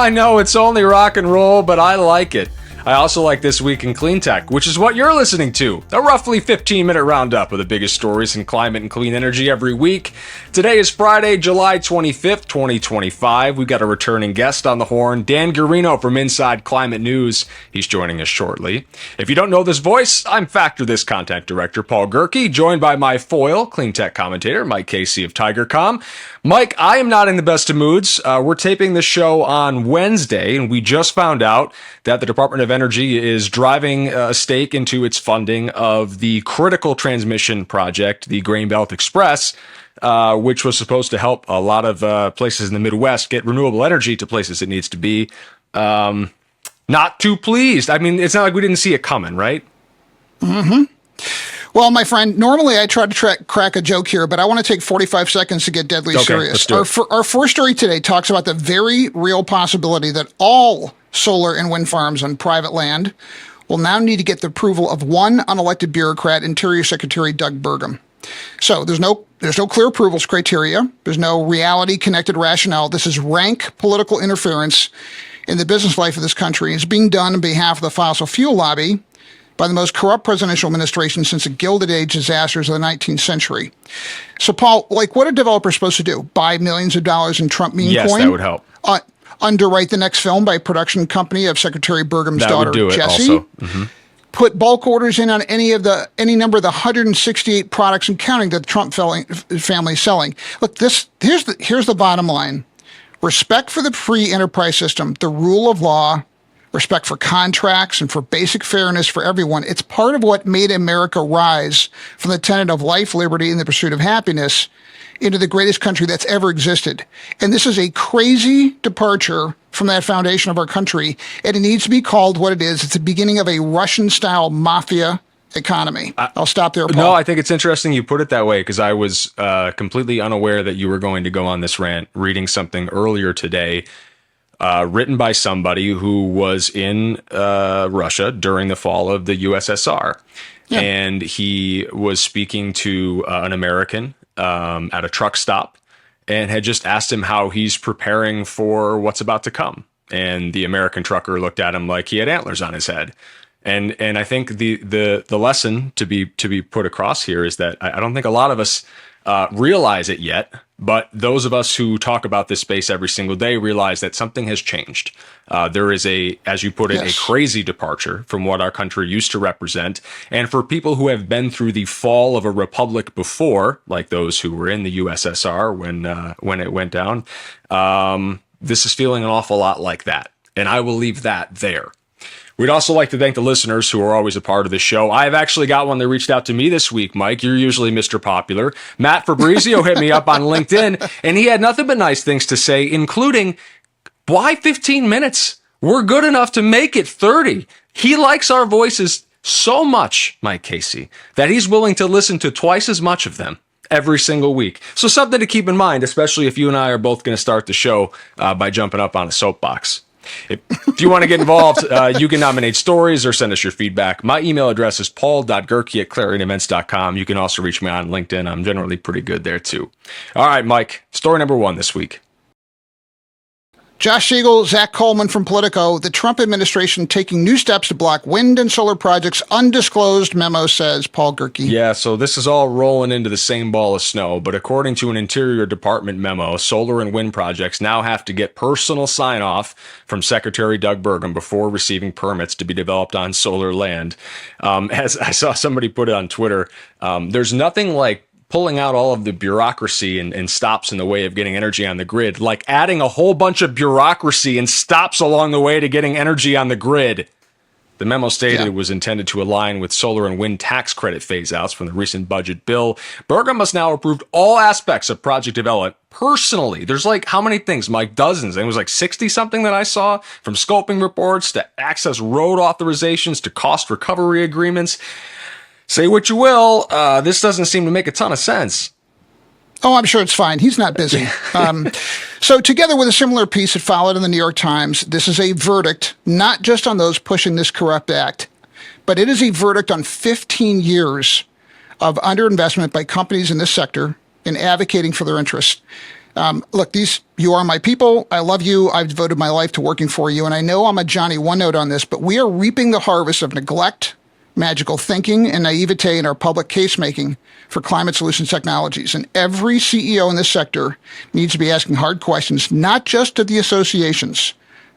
I know it's only rock and roll, but I like it. I also like This Week in Cleantech, which is what you're listening to. A roughly 15-minute roundup of the biggest stories in climate and clean energy every week. Today is Friday, July 25th, 2025. We've got a returning guest on the horn, Dan Gearino from Inside Climate News. He's joining us shortly. If you don't know this voice, I'm Factor This content director Paul Gerke, joined by my foil, Cleantech commentator Mike Casey of Tigercomm. Mike, I am not in the best of moods. We're taping this show on Wednesday, and we just found out that the Department of Energy is driving a stake into its funding of the critical transmission project, the Grain Belt Express, which was supposed to help a lot of places in the Midwest get renewable energy to places it needs to be. Not too pleased. I mean, it's not like we didn't see it coming, right? Mm-hmm. Well, my friend, normally I try to crack a joke here, but I want to take 45 seconds to get deadly serious. Our first story today talks about the very real possibility that all solar and wind farms on private land will now need to get the approval of one unelected bureaucrat, Interior Secretary Doug Burgum. So there's no clear approvals criteria. There's no reality-connected rationale. This is rank political interference in the business life of this country. It's being done on behalf of the fossil fuel lobby by the most corrupt presidential administration since the Gilded Age disasters of the 19th century. So, Paul, like, what are developers supposed to do? Buy millions of dollars in Trump meme coin? Yes, that would help. Underwrite the next film by a production company of Secretary Burgum's daughter, Jessie? Mm-hmm. Put bulk orders in on any number of the 168 products and counting that the Trump family is selling. Look, here's the bottom line. Respect for the free enterprise system, the rule of law, respect for contracts, and for basic fairness for everyone. It's part of what made America rise from the tenet of life, liberty, and the pursuit of happiness into the greatest country that's ever existed. And this is a crazy departure from that foundation of our country, and it needs to be called what it is. It's the beginning of a Russian-style mafia economy. I'll stop there, Paul. No, I think it's interesting you put it that way, because I was completely unaware that you were going to go on this rant, reading something earlier today written by somebody who was in Russia during the fall of the USSR. Yeah. And he was speaking to an American at a truck stop and had just asked him how he's preparing for what's about to come. And the American trucker looked at him like he had antlers on his head. And I think the lesson to be put across here is that I don't think a lot of us realize it yet, but those of us who talk about this space every single day realize that something has changed. There is as you put it, a crazy departure from what our country used to represent. And for people who have been through the fall of a republic before, like those who were in the USSR when it went down, this is feeling an awful lot like that. And I will leave that there. We'd also like to thank the listeners who are always a part of the show. I've actually got one that reached out to me this week, Mike. You're usually Mr. Popular. Matt Fabrizio hit me up on LinkedIn, and he had nothing but nice things to say, including, why 15 minutes? We're good enough to make it 30. He likes our voices so much, Mike Casey, that he's willing to listen to twice as much of them every single week. So something to keep in mind, especially if you and I are both going to start the show by jumping up on a soapbox. If you want to get involved, you can nominate stories or send us your feedback. My email address is paul.gerke@clarionevents.com. You can also reach me on LinkedIn. I'm generally pretty good there, too. All right, Mike, story number one this week. Josh Siegel, Zach Coleman from Politico, the Trump administration taking new steps to block wind and solar projects, undisclosed memo says, Paul Gerke. Yeah, so this is all rolling into the same ball of snow, but according to an Interior Department memo, solar and wind projects now have to get personal sign-off from Secretary Doug Burgum before receiving permits to be developed on solar land. As I saw somebody put it on Twitter, there's nothing like pulling out all of the bureaucracy and stops in the way of getting energy on the grid, like adding a whole bunch of bureaucracy and stops along the way to getting energy on the grid. The memo stated it was intended to align with solar and wind tax credit phase-outs from the recent budget bill. Burgum has now approved all aspects of project development personally. There's like, how many things, Mike? Dozens. And it was like 60-something that I saw, from scoping reports to access road authorizations to cost recovery agreements. Say what you will, this doesn't seem to make a ton of sense. Oh, I'm sure it's fine. He's not busy. So together with a similar piece that followed in the New York Times, this is a verdict, not just on those pushing this corrupt act, but it is a verdict on 15 years of underinvestment by companies in this sector in advocating for their interests. Look, you are my people. I love you. I've devoted my life to working for you. And I know I'm a Johnny one note on this, but we are reaping the harvest of neglect, magical thinking, and naivete in our public case making for climate solutions technologies. And every CEO in this sector needs to be asking hard questions, not just of the associations,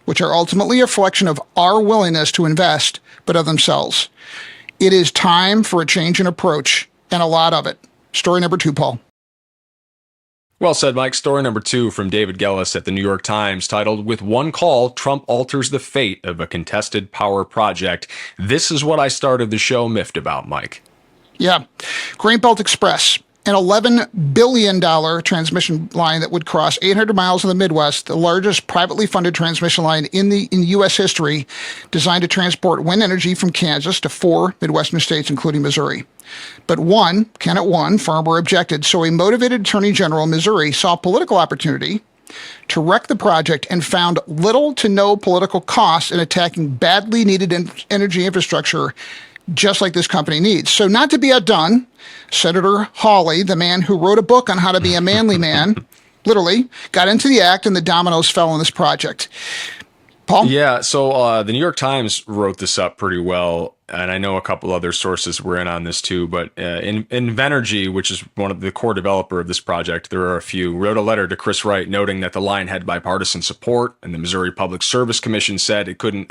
which are ultimately a reflection of our willingness to invest, but of themselves. It is time for a change in approach, and a lot of it. Story number 2, Paul. Well said, Mike. Story number 2 from David Gellis at the New York Times, titled, "With One Call, Trump Alters the Fate of a Contested Power Project." This is what I started the show miffed about, Mike. Yeah. Grain Belt Express, an $11 billion transmission line that would cross 800 miles of the Midwest, the largest privately funded transmission line in U.S. history, designed to transport wind energy from Kansas to 4 Midwestern states, including Missouri. But Candidate 1, farmer objected, so a motivated attorney general in Missouri saw political opportunity to wreck the project and found little to no political cost in attacking badly needed energy infrastructure just like this company needs. So not to be outdone, Senator Hawley, the man who wrote a book on how to be a manly man, literally got into the act and the dominoes fell on this project. Paul? Yeah, so the New York Times wrote this up pretty well, and I know a couple other sources were in on this too, but Invenergy, which is one of the core developer of this project, there are a few, wrote a letter to Chris Wright noting that the line had bipartisan support, and the Missouri Public Service Commission said it couldn't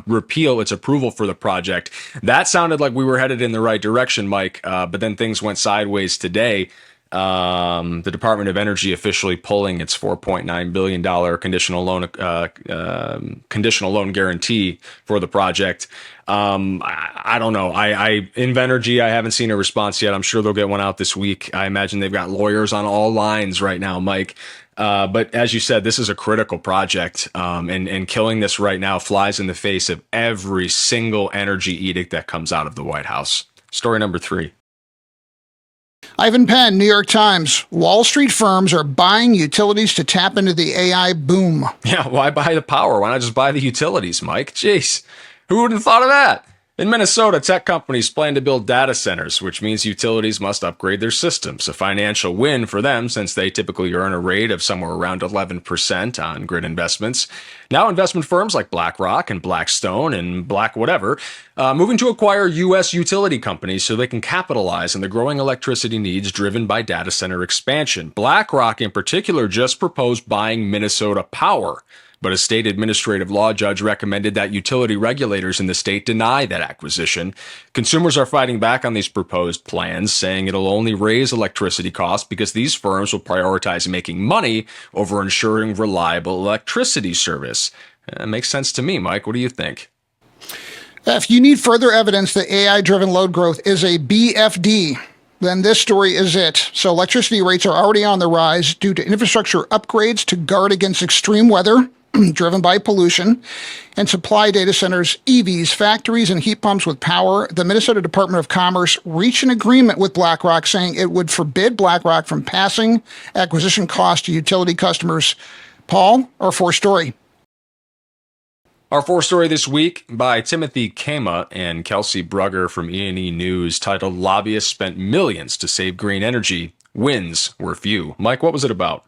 repeal its approval for the project. That sounded like we were headed in the right direction, Mike, but then things went sideways today. The Department of Energy officially pulling its $4.9 billion conditional loan guarantee for the project. I don't know. Invenergy, I haven't seen a response yet. I'm sure they'll get one out this week. I imagine they've got lawyers on all lines right now, Mike. But as you said, this is a critical project, and killing this right now flies in the face of every single energy edict that comes out of the White House. Story number 3. Ivan Penn, New York Times. Wall Street firms are buying utilities to tap into the AI boom. Yeah, why buy the power? Why not just buy the utilities, Mike? Jeez, who would have thought of that? In Minnesota, tech companies plan to build data centers, which means utilities must upgrade their systems. A financial win for them since they typically earn a rate of somewhere around 11% on grid investments. Now investment firms like BlackRock and Blackstone and Black whatever moving to acquire U.S. utility companies so they can capitalize on the growing electricity needs driven by data center expansion. BlackRock in particular just proposed buying Minnesota Power, but a state administrative law judge recommended that utility regulators in the state deny that acquisition. Consumers are fighting back on these proposed plans, saying it'll only raise electricity costs because these firms will prioritize making money over ensuring reliable electricity service. Makes sense to me, Mike. What do you think? If you need further evidence that AI-driven load growth is a BFD, then this story is it. So electricity rates are already on the rise due to infrastructure upgrades to guard against extreme weather driven by pollution, and supply data centers, EVs, factories, and heat pumps with power. The Minnesota Department of Commerce reached an agreement with BlackRock saying it would forbid BlackRock from passing acquisition costs to utility customers. Paul, our 4-story? Our 4-story this week by Timothy Kama and Kelsey Brugger from E&E News, titled "Lobbyists Spent Millions to Save Green Energy. Wins Were Few." Mike, what was it about?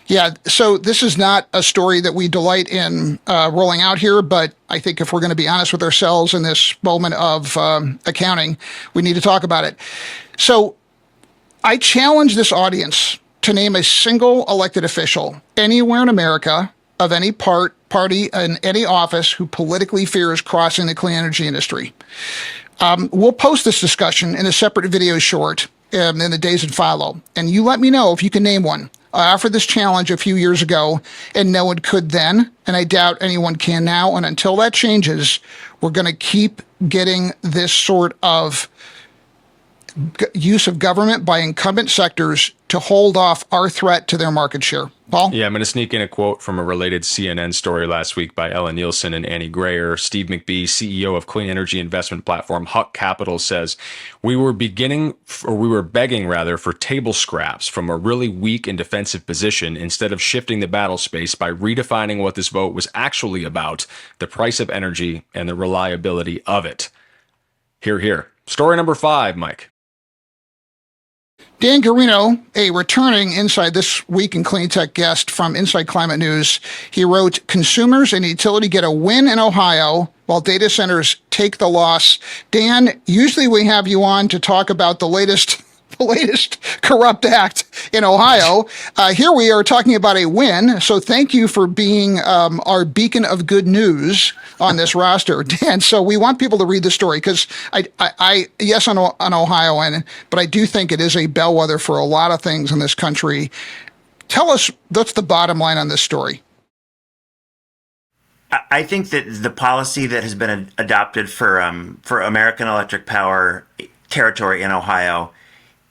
Yeah, so this is not a story that we delight in rolling out here, but I think if we're going to be honest with ourselves in this moment of accounting, we need to talk about it. So I challenge this audience to name a single elected official anywhere in America of any party in any office who politically fears crossing the clean energy industry. We'll post this discussion in a separate video short in the days that follow, and you let me know if you can name one. I offered this challenge a few years ago, and no one could then, and I doubt anyone can now. And until that changes, we're going to keep getting this sort of use of government by incumbent sectors to hold off our threat to their market share. Paul? Yeah, I'm going to sneak in a quote from a related CNN story last week by Ella Nielsen and Annie Grayer. Steve McBee, CEO of clean energy investment platform Huck Capital, says, we were begging for table scraps from a really weak and defensive position instead of shifting the battle space by redefining what this vote was actually about, the price of energy and the reliability of it. Hear, hear. Story number 5, Mike. Dan Gearino, a returning Inside This Week in Cleantech guest from Inside Climate News, he wrote, consumers and utility get a win in Ohio while data centers take the loss. Dan, usually we have you on to talk about the latest corrupt act in Ohio. Here we are talking about a win. So thank you for being our beacon of good news on this roster, Dan. So we want people to read the story because I yes on Ohio, but I do think it is a bellwether for a lot of things in this country. Tell us, what's the bottom line on this story? I think that the policy that has been adopted for American Electric Power territory in Ohio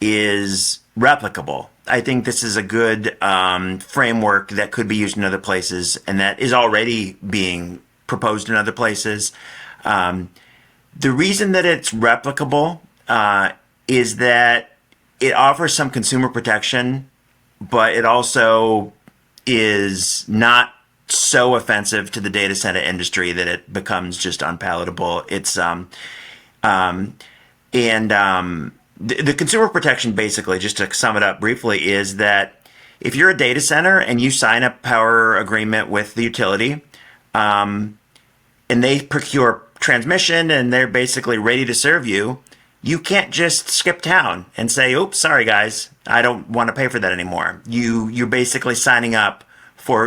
is replicable. I think this is a good framework that could be used in other places, and that is already being proposed in other places. The reason that it's replicable is that it offers some consumer protection, but it also is not so offensive to the data center industry that it becomes just unpalatable. The consumer protection, basically, just to sum it up briefly, is that if you're a data center and you sign a power agreement with the utility, and they procure transmission and they're basically ready to serve you, you can't just skip town and say, oops, sorry guys, I don't want to pay for that anymore. You're basically signing up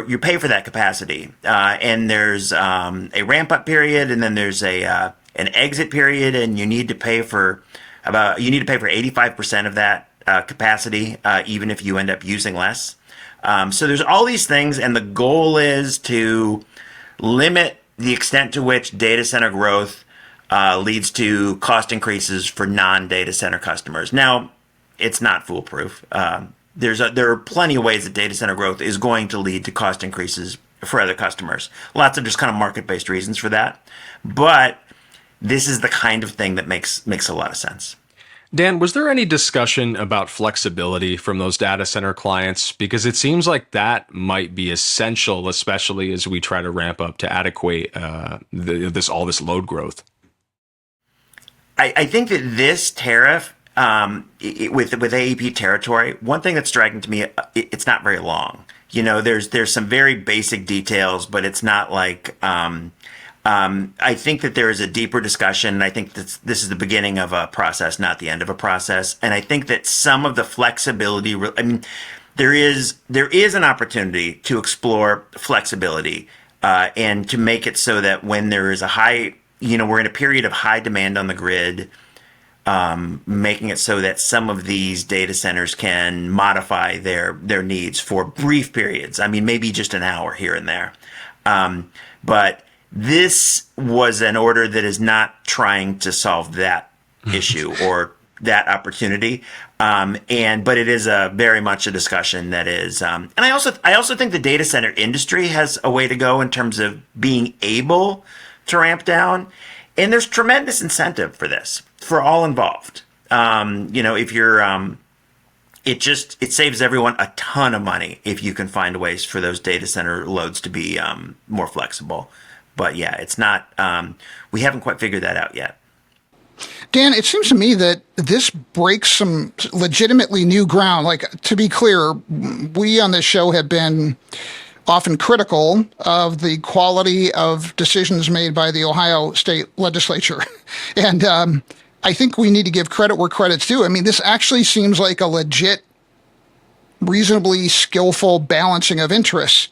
you pay for that capacity. And there's a ramp up period, and then there's an exit period, and you need to pay for 85% of that capacity, even if you end up using less. So there's all these things, and the goal is to limit the extent to which data center growth leads to cost increases for non-data center customers. Now, it's not foolproof. There are plenty of ways that data center growth is going to lead to cost increases for other customers. Lots of just kind of market-based reasons for that. But this is the kind of thing that makes a lot of sense. Dan, was there any discussion about flexibility from those data center clients? Because it seems like that might be essential, especially as we try to ramp up to adequate all this load growth. I think that this tariff, with AEP territory, one thing that's striking to me, it's not very long. You know, there's some very basic details, but it's not like. I think that there is a deeper discussion, and I think that this is the beginning of a process, not the end of a process. And I think that some of the flexibility, there is an opportunity to explore flexibility and to make it so that when there is we're in a period of high demand on the grid, making it so that some of these data centers can modify their needs for brief periods. I mean, maybe just an hour here and there. But this was an order that is not trying to solve that issue or that opportunity. But it is very much a discussion that is, and I also think the data center industry has a way to go in terms of being able to ramp down. And there's tremendous incentive for this, for all involved. If you're, it saves everyone a ton of money if you can find ways for those data center loads to be more flexible. But yeah, it's not, we haven't quite figured that out yet. Dan, it seems to me that this breaks some legitimately new ground. Like, to be clear, we on this show have been often critical of the quality of decisions made by the Ohio state legislature. And I think we need to give credit where credit's due. I mean, this actually seems like a legit, reasonably skillful balancing of interests.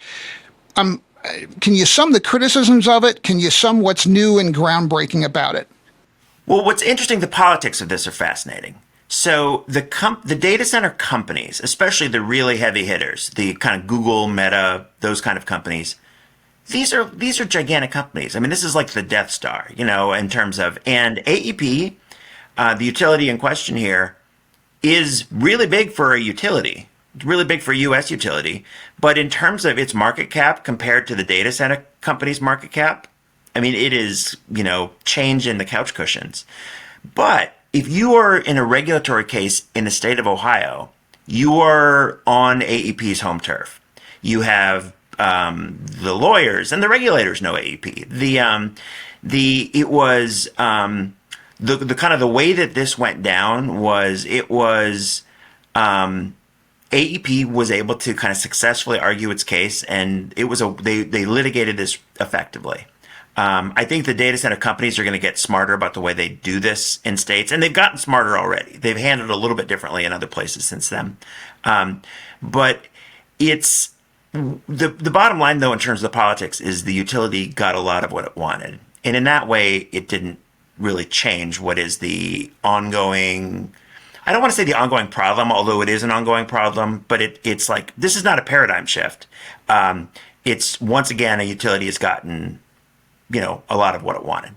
Can you sum the criticisms of it? Can you sum what's new and groundbreaking about it? Well, what's interesting, the politics of this are fascinating. So the data center companies, especially the really heavy hitters, the kind of Google, Meta, those kind of companies, these are gigantic companies. I mean, this is like the Death Star, in terms of, and AEP, the utility in question here, is really big for a utility. It's really big for a U.S. utility, but in terms of its market cap compared to the data center company's market cap, I mean, it is, change in the couch cushions. But if you are in a regulatory case in the state of Ohio, you are on AEP's home turf. You have the lawyers and the regulators know AEP. The kind of the way that this went down was it was AEP was able to kind of successfully argue its case, and they litigated this effectively. I think the data center companies are going to get smarter about the way they do this in states, and they've gotten smarter already. They've handled it a little bit differently in other places since then. But it's the bottom line, though, in terms of the politics, is the utility got a lot of what it wanted, and in that way, it didn't really change what is the ongoing. I don't want to say the ongoing problem, although it is an ongoing problem, but it's like, this is not a paradigm shift. It's, once again, a utility has gotten, a lot of what it wanted.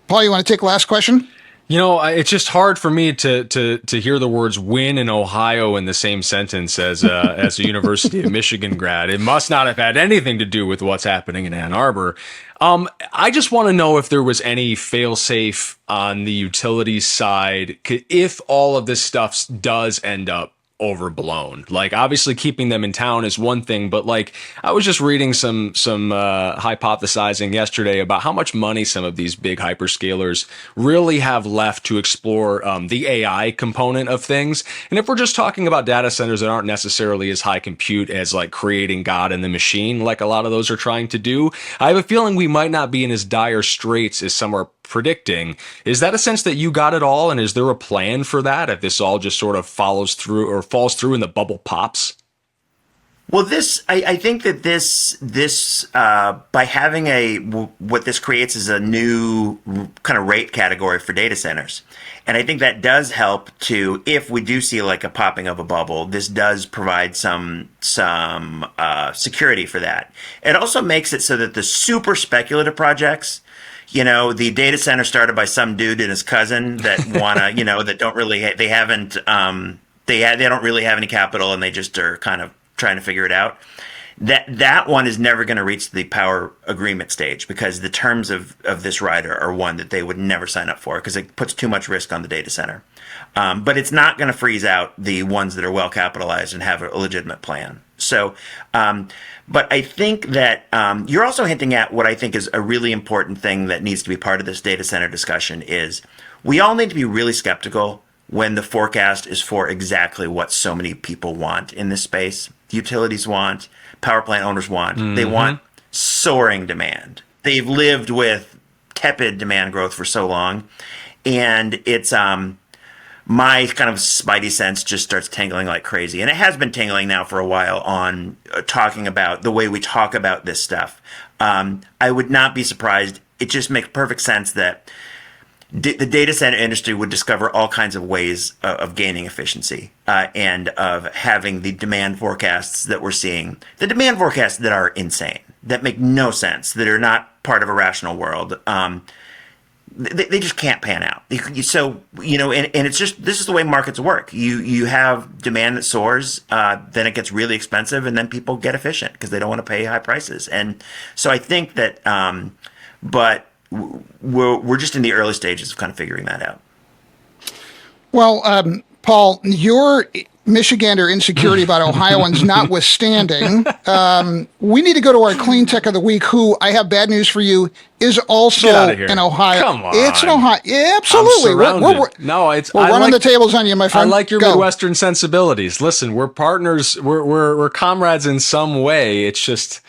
Paul, you want to take the last question? It's just hard for me to hear the words "win" in Ohio in the same sentence as a University of Michigan grad. It must not have had anything to do with what's happening in Ann Arbor. I just want to know if there was any fail-safe on the utility side if all of this stuff does end up overblown. Like, obviously keeping them in town is one thing, but like, I was just reading some hypothesizing yesterday about how much money some of these big hyperscalers really have left to explore the AI component of things. And if we're just talking about data centers that aren't necessarily as high compute as like creating God in the machine, like a lot of those are trying to do, I have a feeling we might not be in as dire straits as some are predicting. Is that a sense that you got it all? And is there a plan for that if this all just sort of follows through or falls through and the bubble pops? Well, I think that this by having what this creates is a new kind of rate category for data centers. And I think that does help to, if we do see like a popping of a bubble, this does provide some security for that. It also makes it so that the super speculative projects, the data center started by some dude and his cousin that wanna, that don't really, they don't really have any capital and they just are kind of trying to figure it out. That one is never going to reach the power agreement stage because the terms of this rider are one that they would never sign up for because it puts too much risk on the data center. But it's not going to freeze out the ones that are well capitalized and have a legitimate plan. So, but I think that you're also hinting at what I think is a really important thing that needs to be part of this data center discussion is we all need to be really skeptical when the forecast is for exactly what so many people want in this space. Utilities want, power plant owners want. Mm-hmm. They want soaring demand. They've lived with tepid demand growth for so long. And it's my kind of spidey sense just starts tingling like crazy. And it has been tingling now for a while on talking about the way we talk about this stuff. I would not be surprised. It just makes perfect sense that the data center industry would discover all kinds of ways of gaining efficiency and of having the demand forecasts that we're seeing. The demand forecasts that are insane, that make no sense, that are not part of a rational world. They just can't pan out. So, and it's just, this is the way markets work. You have demand that soars, then it gets really expensive, and then people get efficient because they don't want to pay high prices. And so I think that, but we're just in the early stages of kind of figuring that out. Well, Paul, your Michigander insecurity about Ohioans notwithstanding, we need to go to our Cleantech of the week, who, I have bad news for you, is also in Ohio. Come on. It's in Ohio. Yeah, absolutely. We're running the tables on you, my friend. I like your Midwestern sensibilities. Listen, we're partners. We're comrades in some way. It's just,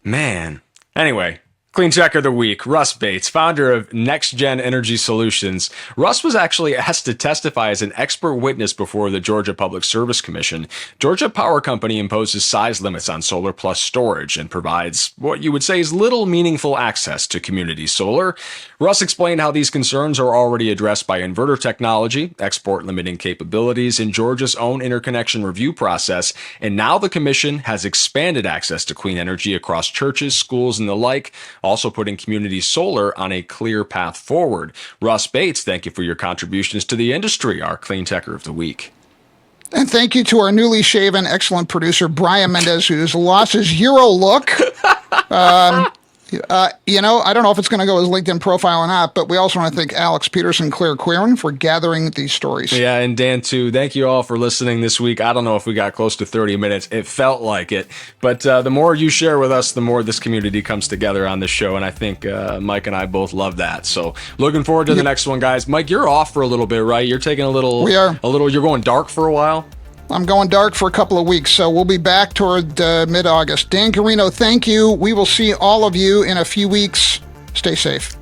man. Anyway. Cleantecher of the week, Russ Bates, founder of NXTGEN Energy Solutions. Russ was actually asked to testify as an expert witness before the Georgia Public Service Commission. Georgia Power Company imposes size limits on solar plus storage and provides what you would say is little meaningful access to community solar. Russ explained how these concerns are already addressed by inverter technology, export limiting capabilities in Georgia's own interconnection review process, and now the commission has expanded access to clean energy across churches, schools, and the like, also putting community solar on a clear path forward. Russ Bates, thank you for your contributions to the industry, our Cleantecher of the week. And thank you to our newly shaven, excellent producer, Brian Mendez, who's lost his Euro look. You know, I don't know if it's going to go as LinkedIn profile or not, but we also want to thank Alex Peterson, Claire Quirin for gathering these stories. Yeah, and Dan, too. Thank you all for listening this week. I don't know if we got close to 30 minutes. It felt like it. But the more you share with us, the more this community comes together on this show. And I think Mike and I both love that. So looking forward to the next one, guys. Mike, you're off for a little bit, right? You're taking a little... We are. You're going dark for a while? I'm going dark for a couple of weeks, so we'll be back toward mid-August. Dan Gearino, thank you. We will see all of you in a few weeks. Stay safe.